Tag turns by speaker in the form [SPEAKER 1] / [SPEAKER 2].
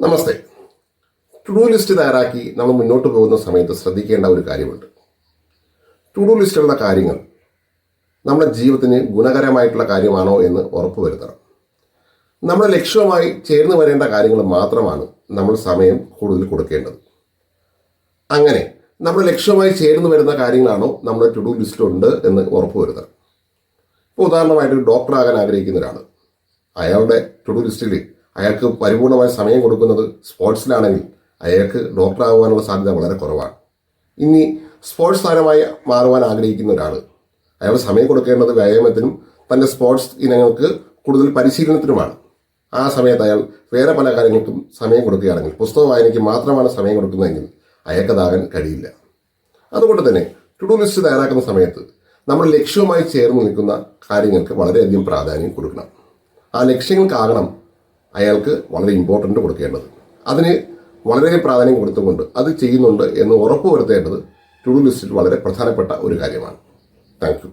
[SPEAKER 1] Namaste. To do list തയ്യാറാക്കി നമ്മൾ മുന്നോട്ട് പോകുന്ന സമയത്ത് ശ്രദ്ധിക്കേണ്ട ഒരു കാര്യമുണ്ട്. ടു ഡു ലിസ്റ്റിലുള്ള കാര്യങ്ങൾ നമ്മുടെ ജീവിതത്തിന് ഗുണകരമായിട്ടുള്ള കാര്യമാണോ എന്ന് ഉറപ്പുവരുത്തണം. നമ്മുടെ ലക്ഷ്യവുമായി ചേർന്ന് വരേണ്ട കാര്യങ്ങൾ മാത്രമാണ് നമ്മൾ സമയം കൂടുതൽ കൊടുക്കേണ്ടത്. അങ്ങനെ നമ്മുടെ ലക്ഷ്യവുമായി ചേർന്ന് വരുന്ന കാര്യങ്ങളാണോ നമ്മുടെ ടു ഡു ലിസ്റ്റിലുണ്ട് എന്ന് ഉറപ്പുവരുത്തണം. ഇപ്പോൾ ഉദാഹരണമായിട്ട് ഡോക്ടറാകാൻ ആഗ്രഹിക്കുന്ന ഒരാൾ, അയാളുടെ ടു ഡു ലിസ്റ്റിൽ അയാൾക്ക് പരിപൂർണമായ സമയം കൊടുക്കുന്നത് സ്പോർട്സിലാണെങ്കിൽ അയാൾക്ക് ഡോക്ടറാകാനുള്ള സാധ്യത വളരെ കുറവാണ്. ഇനി സ്പോർട്സ് താരമായി മാറുവാൻ ആഗ്രഹിക്കുന്ന ഒരാൾ, അയാൾ സമയം കൊടുക്കേണ്ടത് വ്യായാമത്തിനും തൻ്റെ സ്പോർട്സ് ഇനങ്ങൾക്ക് കൂടുതൽ പരിശീലനത്തിനുമാണ്. ആ സമയത്ത് അയാൾ വേറെ പല കാര്യങ്ങൾക്കും സമയം കൊടുക്കുകയാണെങ്കിൽ, പുസ്തക വായനയ്ക്ക് മാത്രമാണ് സമയം കൊടുക്കുന്നതെങ്കിൽ അയാൾക്കതാകാൻ കഴിയില്ല. അതുകൊണ്ട് തന്നെ ടു ഡു ലിസ്റ്റ് തയ്യാറാക്കുന്ന സമയത്ത് നമ്മൾ ലക്ഷ്യവുമായി ചേർന്ന് നിൽക്കുന്ന കാര്യങ്ങൾക്ക് വളരെയധികം പ്രാധാന്യം കൊടുക്കണം. ആ ലക്ഷ്യങ്ങൾക്കാകണം അയാൾക്ക് വളരെ ഇമ്പോർട്ടൻ്റ് കൊടുക്കേണ്ടത്. അതിന് വളരെ പ്രാധാന്യം കൊടുത്തുകൊണ്ട് അത് ചെയ്യുന്നുണ്ട് എന്ന് ഉറപ്പുവരുത്തേണ്ടത് ടു ഡു ലിസ്റ്റിൽ വളരെ പ്രധാനപ്പെട്ട ഒരു കാര്യമാണ്. Thank you.